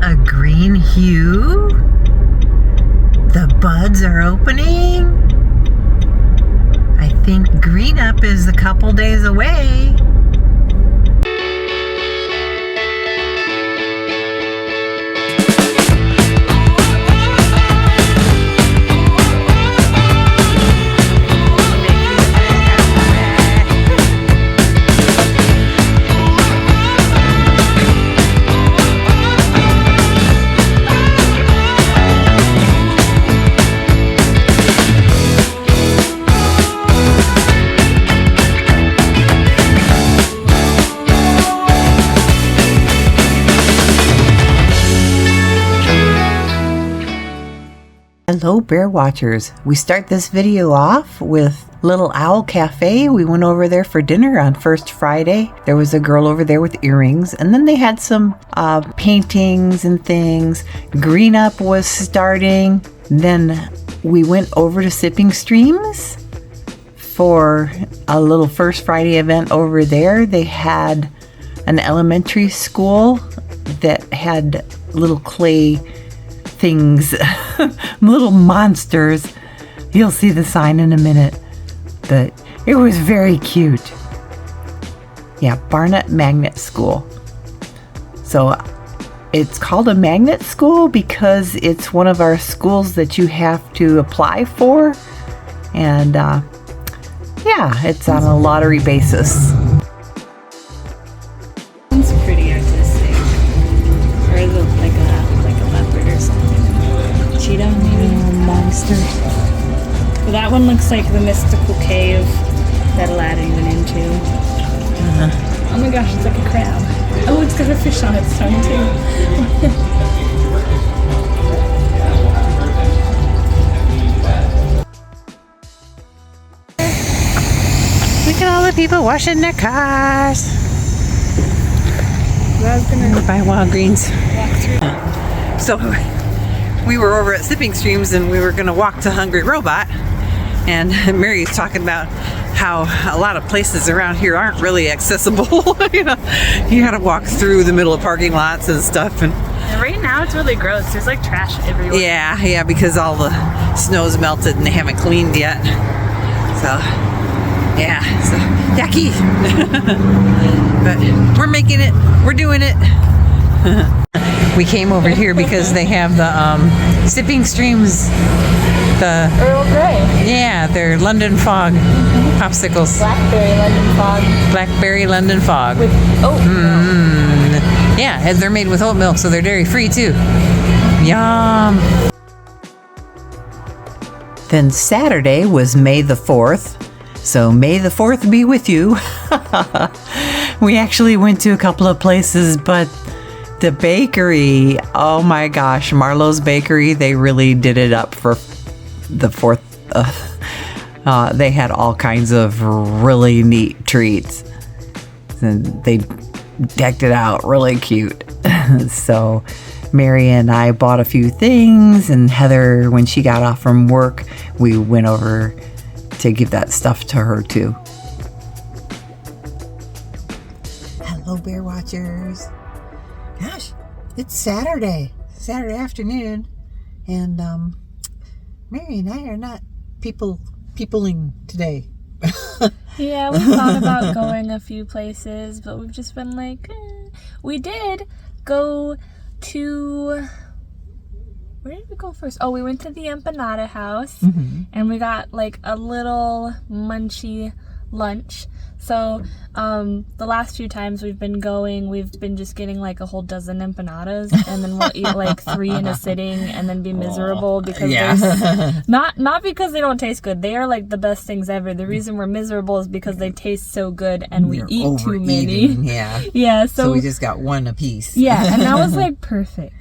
a green hue. The buds are opening. I think green up is a couple days away. Hello Bear Watchers. We start this video off with Little Owl Cafe. We went over there for dinner on first Friday. There was a girl over there with earrings, and then they had some paintings and things. Green Up was starting. Then we went over to Sipping Streams for a little first Friday event over there. They had an elementary school that had little clay things, little monsters. You'll see the sign in a minute, but it was very cute. Yeah, Barnett Magnet School. So it's called a magnet school because it's one of our schools that you have to apply for, and yeah, it's on a lottery basis. It's pretty artistic, or like a leopard or something. Cheetah, maybe? Monster. Well, that one looks like the mystical cave that Aladdin went into. Oh my gosh, it's like a crab. Oh, it's got a fish on its tongue too. Look at all the people washing their cars. I was gonna by Walgreens. walk through. So we were over at Sipping Streams and we were going to walk to Hungry Robot, and Mary's talking about how a lot of places around here aren't really accessible. You know, you gotta walk through the middle of parking lots and stuff, and Right now it's really gross. There's like trash everywhere. yeah, because all the snow's melted and they haven't cleaned yet. So yeah, so yucky. But we're making it. We're doing it. We came over here because they have the Sipping Streams, the Earl Grey. Yeah, they're London Fog popsicles. Blackberry London Fog. Blackberry London Fog. With oat milk. Yeah, and they're made with oat milk, so they're dairy free too. Yum. Then Saturday was May the 4th. So May the 4th be with you. We actually went to a couple of places, but the bakery, oh my gosh, Marlowe's Bakery, they really did it up for the 4th. They had all kinds of really neat treats, and they decked it out really cute. So Mary and I bought a few things, and Heather, when she got off from work, we went over to give that stuff to her too. Hello Bear Watchers. Gosh, it's Saturday afternoon, and Mary and I are not peopling today. Yeah, we thought about going a few places, but we've just been like, We did go to... Where did we go first? Oh, we went to the empanada house, and we got like a little munchy lunch. So the last few times we've been going, we've been just getting like a whole dozen empanadas, and then we'll eat like 3 in a sitting and then be miserable because there's not because they don't taste good. They are like the best things ever. The reason we're miserable is because they taste so good and we eat too many. Yeah. So we just got one apiece. Yeah, and that was like perfect.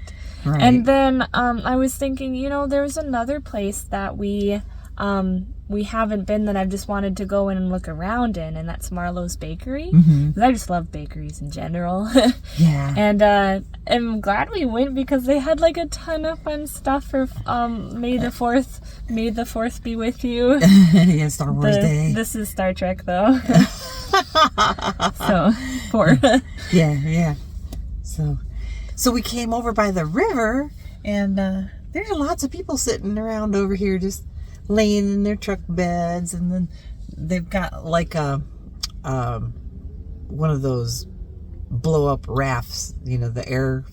Right. And then I was thinking, there's another place that we haven't been that I've just wanted to go in and look around in, and that's Marlowe's Bakery. Because I just love bakeries in general. Yeah. And I'm glad we went because they had like a ton of fun stuff for May the 4th. May the 4th be with you. Yeah, Star Wars Day. This is Star Trek though. So, 4. Yeah. So So we came over by the river, and there's lots of people sitting around over here just laying in their truck beds, and then they've got like one of those blow up rafts, the air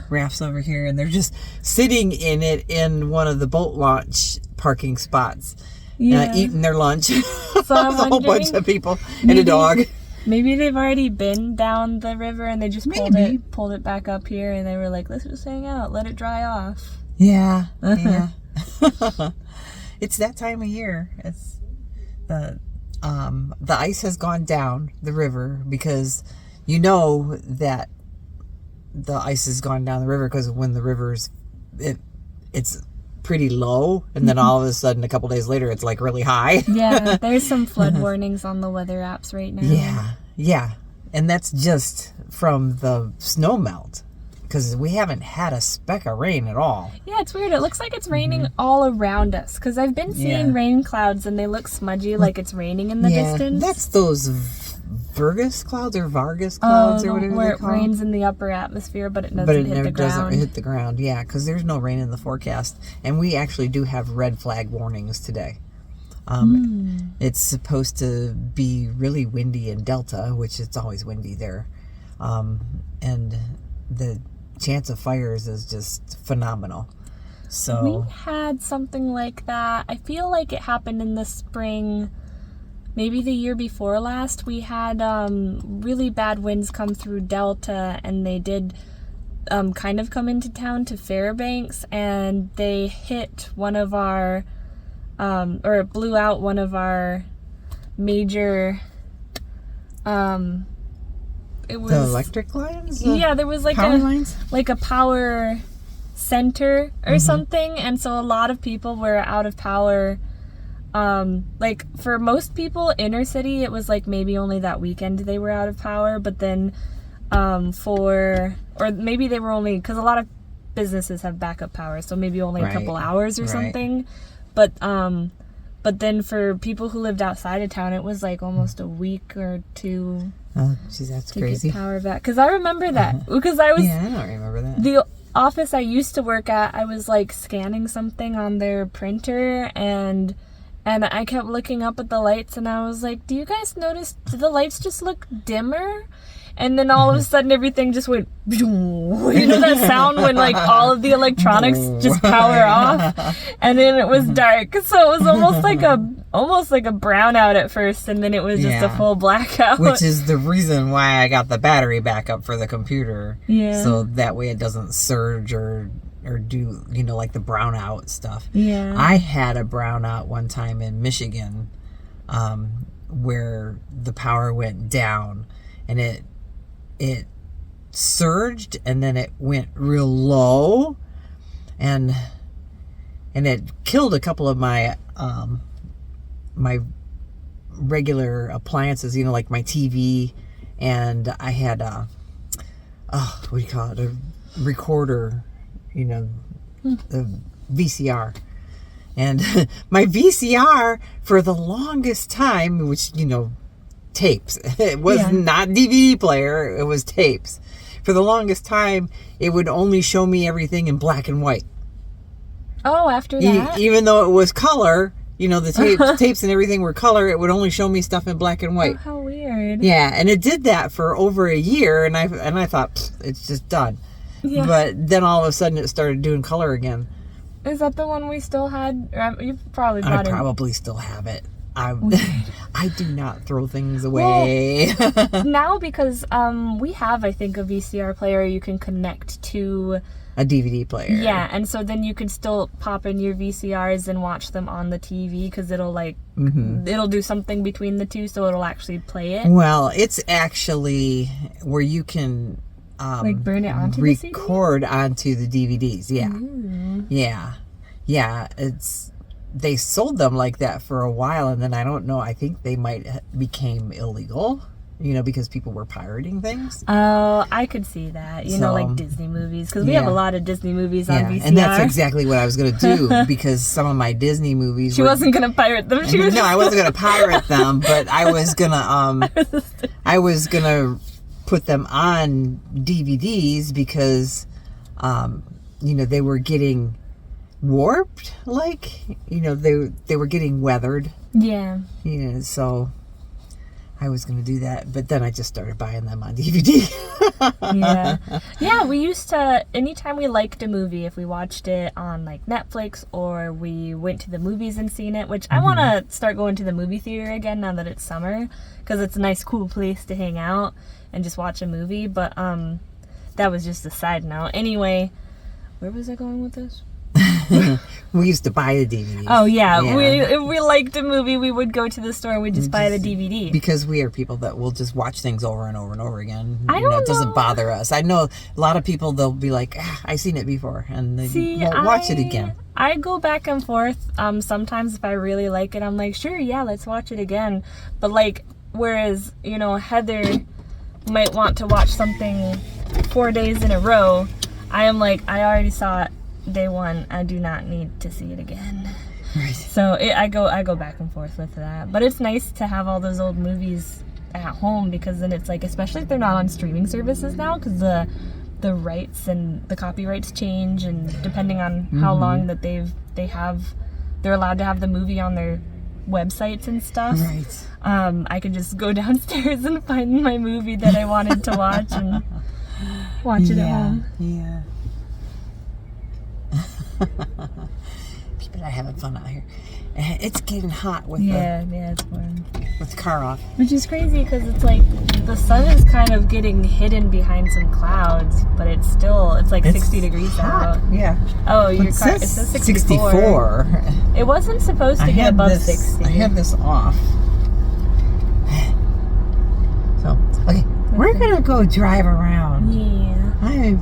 rafts over here, and they're just sitting in it in one of the boat launch parking spots, eating their lunch. So I'm a whole bunch of people and a dog. Maybe they've already been down the river and they just pulled it back up here, and they were like, let's just hang out, let it dry off. Yeah. It's that time of year. It's the ice has gone down the river, because that the ice has gone down the river, because when the river's it's pretty low, and then all of a sudden a couple days later it's like really high. Yeah, there's some flood warnings on the weather apps right now. Yeah, and that's just from the snow melt, because we haven't had a speck of rain at all. Yeah, it's weird. It looks like it's raining all around us, because I've been seeing rain clouds and they look smudgy, like it's raining in the distance. That's those Vargas clouds or Vargas clouds or whatever where they call it rains in the upper atmosphere, but it doesn't hit the ground. Doesn't hit the ground. Yeah, because there's no rain in the forecast, and we actually do have red flag warnings today. It's supposed to be really windy in Delta, which it's always windy there, and the chance of fires is just phenomenal. So we had something like that. I feel like it happened in the spring. Maybe the year before last, we had really bad winds come through Delta, and they did kind of come into town to Fairbanks, and they hit one of our, or it blew out one of our major, it was... The electric lines? Yeah, there was like power lines? Like a power center or something, and so a lot of people were out of power. Like for most people, inner city, it was like maybe only that weekend they were out of power, but then or maybe they were only, because a lot of businesses have backup power, so maybe only a couple hours or something, but then for people who lived outside of town, it was like almost a week or two. Oh, geez, that's crazy. Get power back, because I remember that, because I don't remember that. The office I used to work at, I was like scanning something on their printer, and I kept looking up at the lights, and I was like, do you guys notice, do the lights just look dimmer? And then all of a sudden everything just went, that sound when like all of the electronics just power off, and then it was dark. So it was almost like a brownout at first, and then it was just a full blackout. Which is the reason why I got the battery backup for the computer. Yeah. So that way it doesn't surge or do, like the brownout stuff. Yeah. I had a brownout one time in Michigan, where the power went down, and it surged, and then it went real low, and it killed a couple of my my regular appliances, like my TV, and I had a recorder, the VCR. And my VCR, for the longest time, which, tapes. It was not DVD player, it was tapes. For the longest time, it would only show me everything in black and white. Oh, after that? Even though it was color, the tapes and everything were color, it would only show me stuff in black and white. Oh, how weird. Yeah, and it did that for over a year, and I thought, it's just done. Yeah. But then all of a sudden it started doing color again. Is that the one we still had? You probably bought it. I probably still have it. I do not throw things away. Well, now, because we have, I think, a VCR player you can connect to a DVD player. Yeah, and so then you can still pop in your VCRs and watch them on the TV, because it'll it'll do something between the two, so it'll actually play it. Well, it's actually where you can burn it onto record onto the DVDs. Yeah. Yeah. They sold them like that for a while, and then I don't know, I think they might became illegal, because people were pirating things. Oh, I could see that. Like Disney movies, because we have a lot of Disney movies on VCR. And that's exactly what I was going to do, because some of my Disney movies wasn't going to pirate them. No, I wasn't going to pirate them, but I was going to put them on DVDs because, they were getting warped, they were getting weathered. Yeah. So I was going to do that, but then I just started buying them on DVD. Yeah, we used to, anytime we liked a movie, if we watched it on like Netflix or we went to the movies and seen it, which I want to start going to the movie theater again now that it's summer, because it's a nice cool place to hang out and just watch a movie. But that was just a side note. Anyway, where was I going with this? We used to buy the DVDs. Oh yeah. If we liked a movie, we would go to the store and we'd just buy the DVD. Because we are people that will just watch things over and over and over again. It doesn't bother us. I know a lot of people, they'll be like, I've seen it before, and they won't watch it again. I go back and forth. Sometimes if I really like it, I'm like, sure, yeah, let's watch it again. But like, whereas, Heather might want to watch something 4 days in a row, I am like, I already saw it day one. I do not need to see it again. Right. So I go back and forth with that. But it's nice to have all those old movies at home, because then it's like, especially if they're not on streaming services now, because the rights and the copyrights change, and depending on how long that they're allowed to have the movie on their websites and stuff. Right. I can just go downstairs and find my movie that I wanted to watch and watch it at home. Yeah. People are having fun out here. It's getting hot with it's warm. with the car off. Which is crazy, because it's like the sun is kind of getting hidden behind some clouds, but it's like 60 degrees hot. out. Yeah. Oh, your car, it says 64. It wasn't supposed to get above 60. I had this off. So, okay, we're gonna go drive around. Yeah. I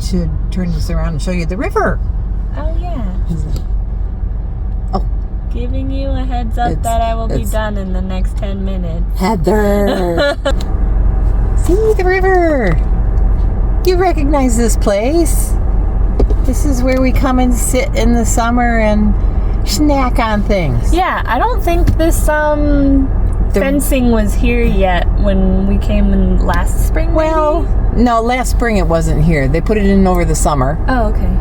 should turn this around and show you the river. Oh yeah. Oh. Giving you a heads up that I will be done in the next 10 minutes. Heather. See the river. You recognize this place. This is where we come and sit in the summer and snack on things. Yeah, I don't think this fencing was here yet when we came in last spring. Well, no, last spring it wasn't here. They put it in over the summer. Oh, okay.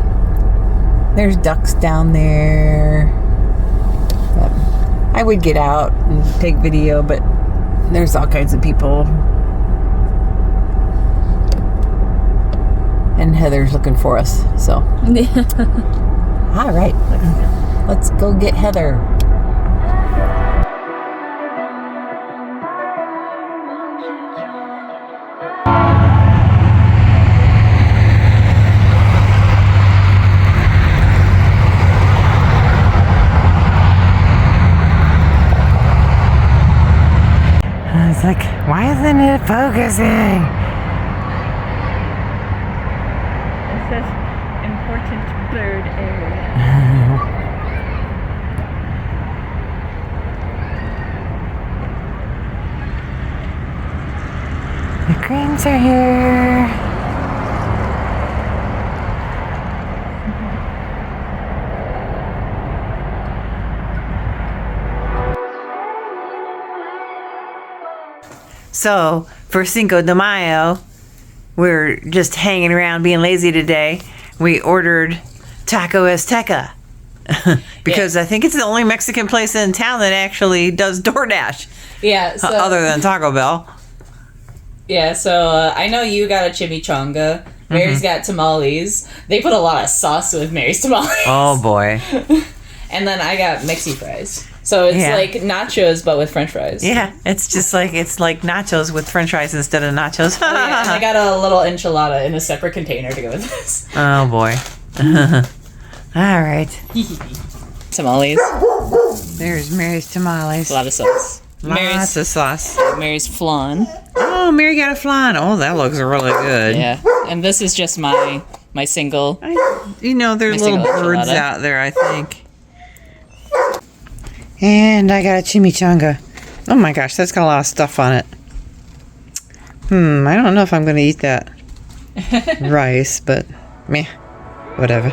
There's ducks down there. But I would get out and take video, but there's all kinds of people. And Heather's looking for us, so. All right, let's go get Heather. It's like, why isn't it focusing? It says important bird area. The cranes are here. So, for Cinco de Mayo, we're just hanging around being lazy today. We ordered Taco Azteca because I think it's the only Mexican place in town that actually does DoorDash. Yeah, so, other than Taco Bell. Yeah, so I know you got a chimichanga. Mary's got tamales. They put a lot of sauce with Mary's tamales. Oh boy. And then I got Mexi fries. So it's like nachos, but with French fries. Yeah, it's like nachos with French fries instead of nachos. Oh, yeah, and I got a little enchilada in a separate container to go with this. Oh boy. All right. Tamales. There's Mary's tamales. A lot of sauce. Lots of sauce. Mary's flan. Oh, Mary got a flan. Oh, that looks really good. Yeah, and this is just my single. There's little birds enchilada out there, I think. And I got a chimichanga. Oh my gosh, that's got a lot of stuff on it. I don't know if I'm going to eat that rice, but meh, whatever.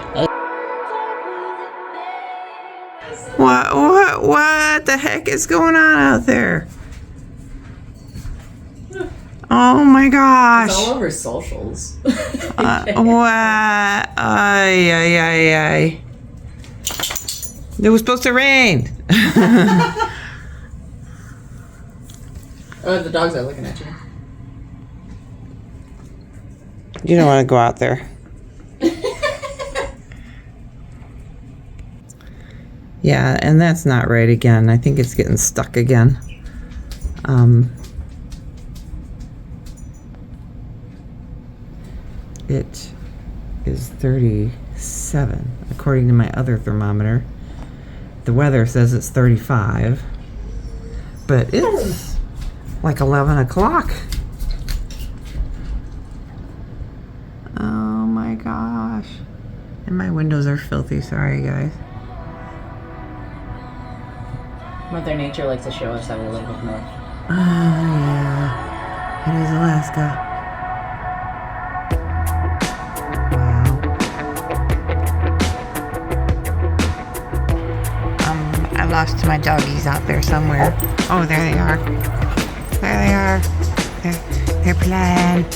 What the heck is going on out there? Oh my gosh. It's all over socials. What? Ay. It was supposed to rain. Oh, the dogs are looking at you. You don't want to go out there. Yeah, and that's not right again. I think it's getting stuck again. It is 37, according to my other thermometer. The weather says it's 35, but it's like 11 o'clock. Oh my gosh. And my windows are filthy. Sorry, guys. Mother Nature likes to show us how we live up north. Yeah. It is Alaska. Wow. I lost my doggies out there somewhere. Oh, there they are. There they are. They're playing.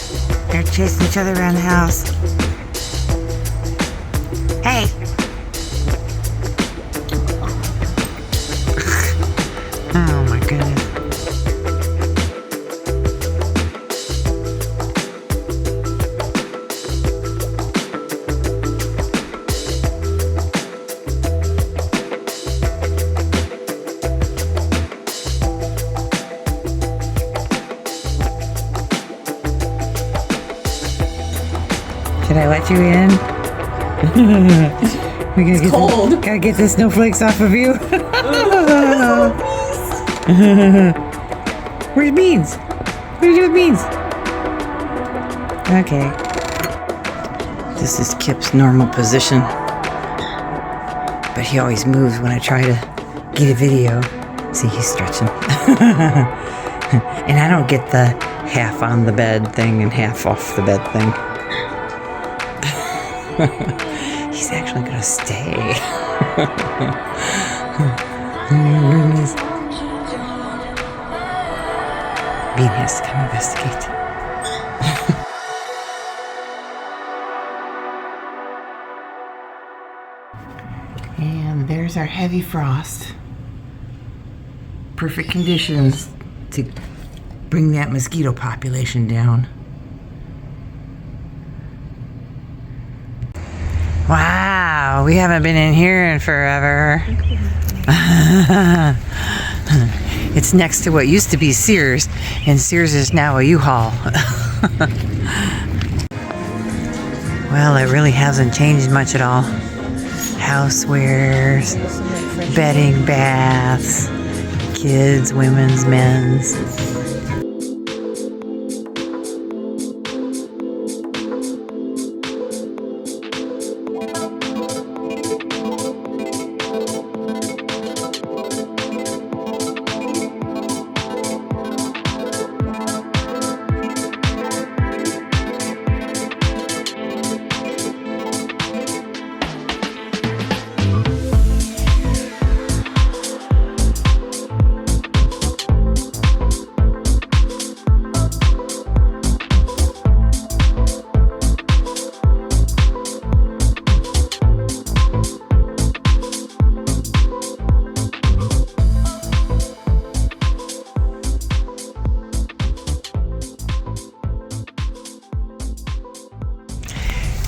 They're chasing each other around the house. Hey! Oh my goodness. Should I let you in? We gotta get cold. Gotta get the snowflakes off of you. Where's Beans? What do you do with Beans? Okay. This is Kip's normal position. But he always moves when I try to get a video. See, he's stretching. And I don't get the half on the bed thing and half off the bed thing. He's actually gonna stay. Oh my goodness. Bean has to come investigate. And there's our heavy frost. Perfect conditions to bring that mosquito population down. Wow, we haven't been in here in forever. It's next to what used to be Sears, and Sears is now a U-Haul. Well, it really hasn't changed much at all. Housewares, bedding, baths, kids, women's, men's.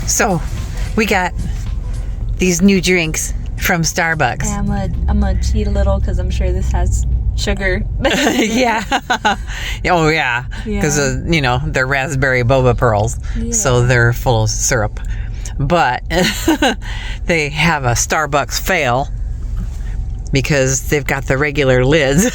So, we got these new drinks from Starbucks. I'm gonna cheat a little because I'm sure this has sugar. Yeah. Oh, yeah. Because, you know, they're raspberry boba pearls. Yeah. So they're full of syrup. But they have a Starbucks fail because they've got the regular lids.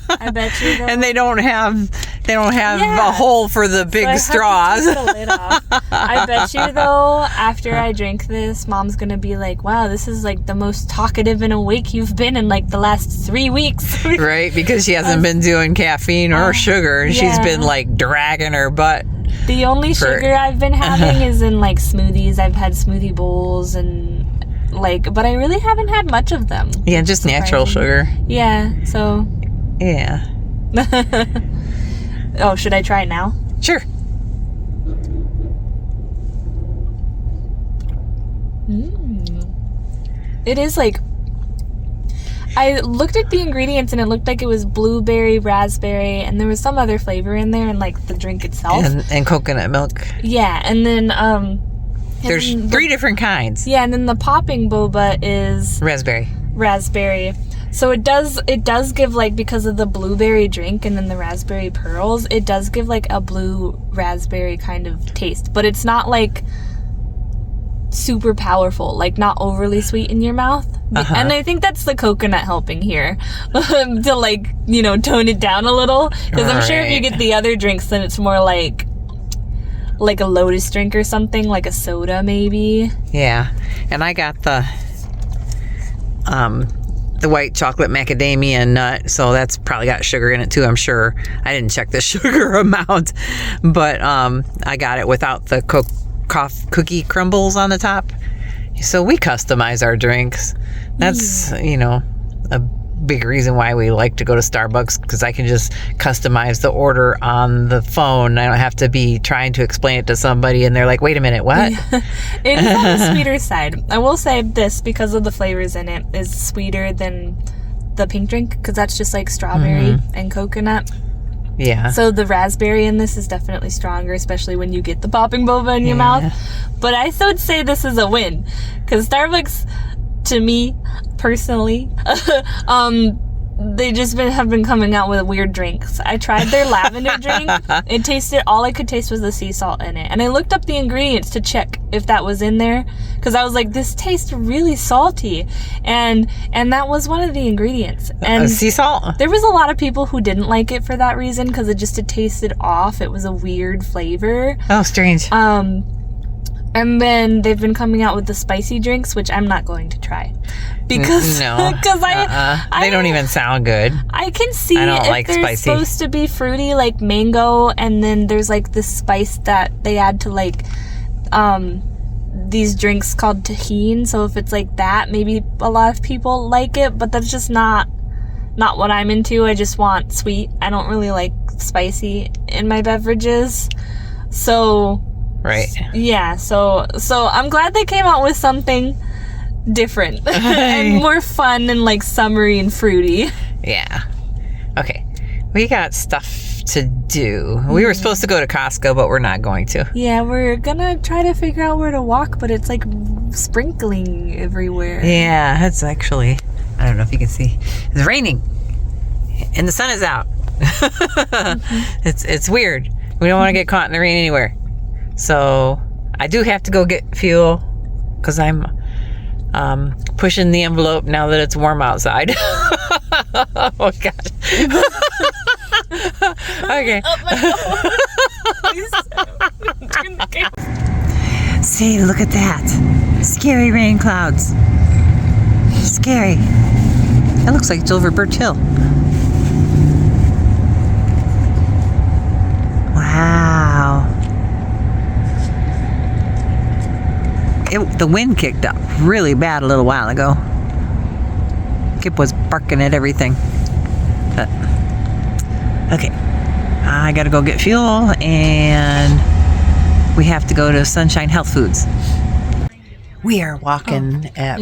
I bet you though. And they don't have a hole for the big straws. I have to take the lid off. I bet you though, after I drink this, Mom's gonna be like, wow, this is like the most talkative and awake you've been in like the last 3 weeks. Right, because she hasn't been doing caffeine or sugar, and she's been like dragging her butt. The only sugar I've been having is in like smoothies. I've had smoothie bowls and like, but I really haven't had much of them. Yeah, just natural sugar. Yeah, so. Yeah. Oh, should I try it now? Sure. It is like, I looked at the ingredients and it looked like it was blueberry, raspberry, and there was some other flavor in there, and like the drink itself. And coconut milk. Yeah, and then There's 3 different kinds. Yeah, and then the popping boba is Raspberry. So it does give, like, because of the blueberry drink and then the raspberry pearls, it does give like a blue raspberry kind of taste, but it's not like super powerful, like not overly sweet in your mouth. And I think that's the coconut helping here to, like, you know, tone it down a little, because I'm sure if you get the other drinks, then it's more like a Lotus drink or something, like a soda maybe. Yeah, and I got the white chocolate macadamia nut, so that's probably got sugar in it too, I'm sure. I didn't check the sugar amount, but I got it without the cookie crumbles on the top. So we customize our drinks. That's, you know, a big reason why we like to go to Starbucks, because I can just customize the order on the phone. I don't have to be trying to explain it to somebody and they're like, wait a minute, what? It is on the sweeter side. I will say this, because of the flavors in it, is sweeter than the pink drink, because that's just like strawberry and coconut. Yeah. So the raspberry in this is definitely stronger, especially when you get the popping boba in your mouth. But I would say this is a win, because Starbucks, to me personally, they just have been coming out with weird drinks. I tried their lavender drink. All I could taste was the sea salt in it. And I looked up the ingredients to check if that was in there, because I was like, this tastes really salty. And that was one of the ingredients. And sea salt? There was a lot of people who didn't like it for that reason, because it tasted off. It was a weird flavor. Oh, strange. And then they've been coming out with the spicy drinks, which I'm not going to try, because they don't even sound good. I can see I don't if like they're spicy. Supposed to be fruity, like mango, and then there's like this spice that they add to like these drinks called tahini. So if it's like that, maybe a lot of people like it, but that's just not what I'm into. I just want sweet. I don't really like spicy in my beverages. So right. Yeah, so I'm glad they came out with something different and more fun and like summery and fruity. Yeah. Okay. We got stuff to do. We were supposed to go to Costco, but we're not going to. Yeah, we're gonna try to figure out where to walk, but it's like sprinkling everywhere. Yeah, it's actually, I don't know if you can see. It's raining and the sun is out. It's weird. We don't want to get caught in the rain anywhere. So I do have to go get fuel, because I'm pushing the envelope now that it's warm outside. Oh gosh. Okay. See, look at that. Scary rain clouds. Scary. It looks like it's over Birch Hill. Wow. The wind kicked up really bad a little while ago. Kip was barking at everything. But, okay. I gotta go get fuel, and we have to go to Sunshine Health Foods. We are walking at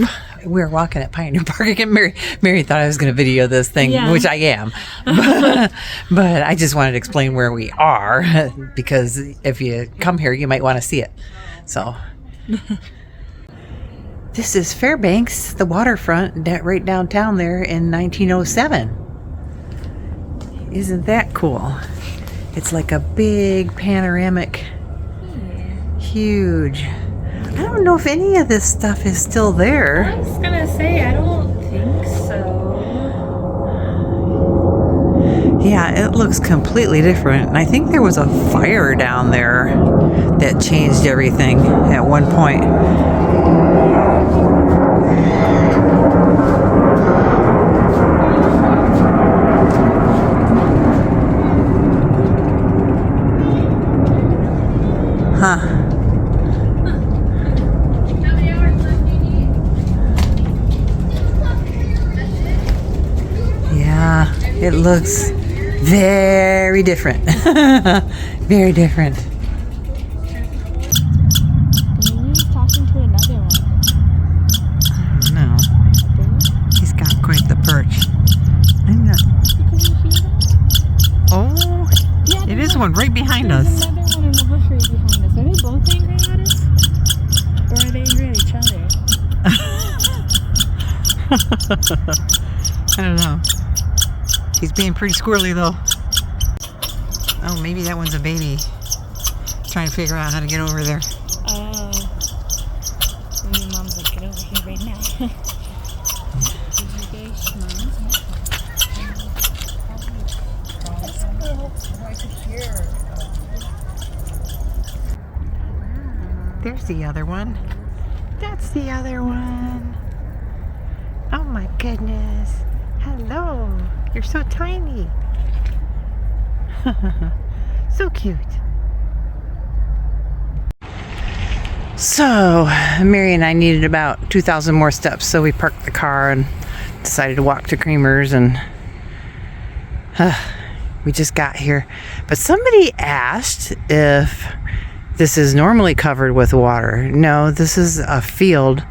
Pioneer Park again. Mary thought I was going to video this thing, which I am. But I just wanted to explain where we are, because if you come here, you might want to see it. So this is Fairbanks, the waterfront right downtown there in 1907. Isn't that cool? It's like a big panoramic, huge. I don't know if any of this stuff is still there. I was gonna say, I don't think so. Yeah, it looks completely different. And I think there was a fire down there that changed everything at one point. Huh. Yeah, it looks Very different. Very different. He's talking to another one. No. He's got quite the perch. I'm not. Oh, Yeah, it is one right behind us. There's another one in the bush right behind us. Are they both angry at us? Or are they angry at each other? I don't know. He's being pretty squirrely though. Oh, maybe that one's a baby. Trying to figure out how to get over there. Oh. Maybe Mom's like, get over here right now. There's the other one. That's the other one. Oh my goodness. Hello. You're so tiny. So cute. So, Mary and I needed about 2,000 more steps, so we parked the car and decided to walk to Creamer's, and we just got here. But somebody asked if this is normally covered with water. No, this is a field,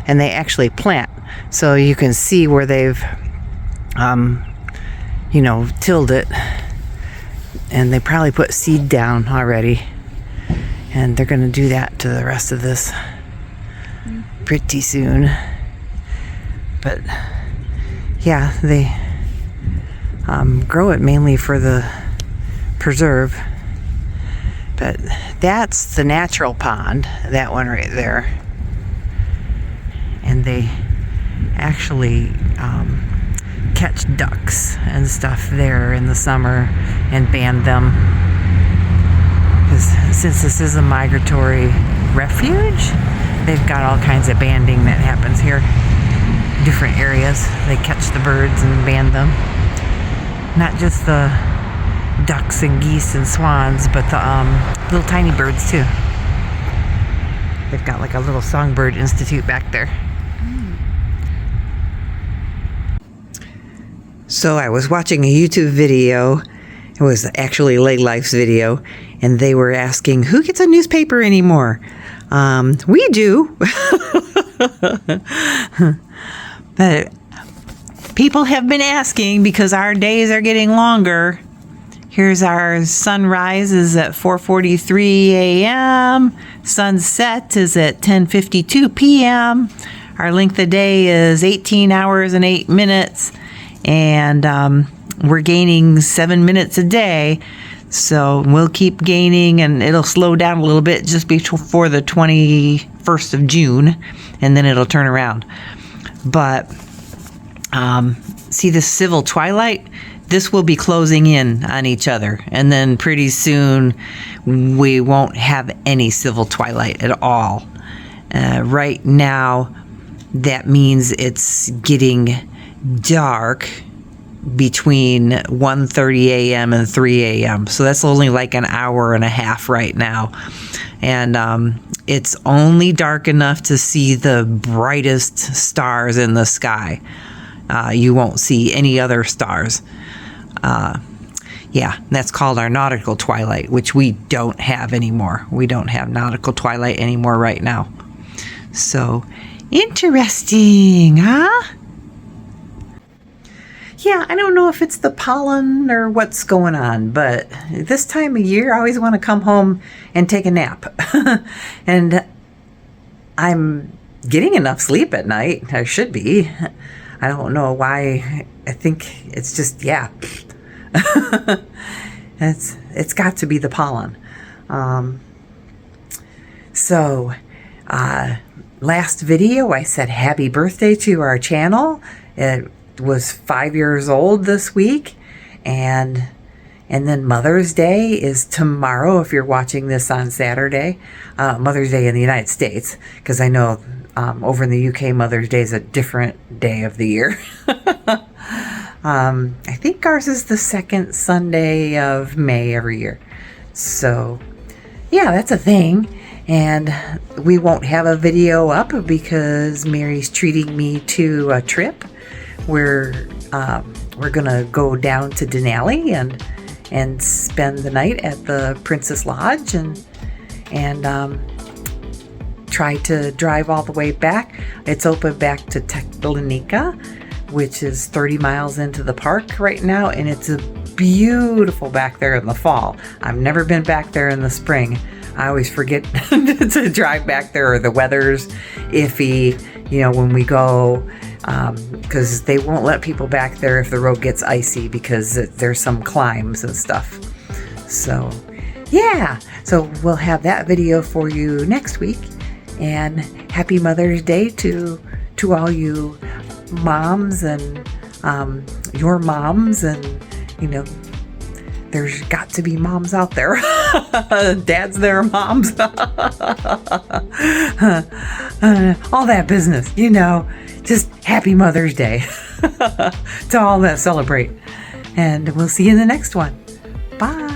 and they actually plant. So you can see where they've, tilled it. And they probably put seed down already. And they're going to do that to the rest of this pretty soon. But, yeah, they grow it mainly for the preserve. But that's the natural pond, that one right there. And they actually catch ducks and stuff there in the summer and band them. Because since this is a migratory refuge, they've got all kinds of banding that happens here. Different areas. They catch the birds and band them. Not just the ducks and geese and swans, but the little tiny birds too. They've got like a little songbird institute back there. So I was watching a YouTube video. It was actually Lay Life's video, and they were asking, who gets a newspaper anymore? We do. But people have been asking because our days are getting longer. Here's our sunrise is at 4:43 a.m. Sunset is at 10:52 p.m. Our length of day is 18 hours and 8 minutes. And we're gaining 7 minutes a day. So we'll keep gaining, and it'll slow down a little bit just before the 21st of June. And then it'll turn around. But see this civil twilight? This will be closing in on each other, and then pretty soon we won't have any civil twilight at all. Right now, that means it's getting dark between 1:30 a.m. and 3 a.m. So that's only like an hour and a half right now. And it's only dark enough to see the brightest stars in the sky. You won't see any other stars. Yeah, that's called our nautical twilight, which we don't have anymore. We don't have nautical twilight anymore right now. So, interesting, huh? Yeah, I don't know if it's the pollen or what's going on, but this time of year I always want to come home and take a nap. And I'm getting enough sleep at night. I should be. I don't know why. I think it's just, yeah. It's got to be the pollen. Last video I said happy birthday to our channel. It was 5 years old this week, and then Mother's Day is tomorrow if you're watching this on Saturday. Mother's Day in the United States, because I know over in the UK Mother's Day is a different day of the year. I think ours is the second Sunday of May every year. So yeah, that's a thing. And we won't have a video up because Mary's treating me to a trip. We're we're gonna go down to Denali and spend the night at the Princess Lodge and try to drive all the way back. It's open back to Techlanica, which is 30 miles into the park right now, and it's beautiful back there in the fall. I've never been back there in the spring. I always forget to drive back there, or the weather's iffy, when we go, because they won't let people back there if the road gets icy, because there's some climbs and stuff. So yeah, so we'll have that video for you next week. And happy Mother's Day to all you moms and your moms, and there's got to be moms out there. Dads that are moms. All that business, just happy Mother's Day to all that celebrate. And we'll see you in the next one. Bye.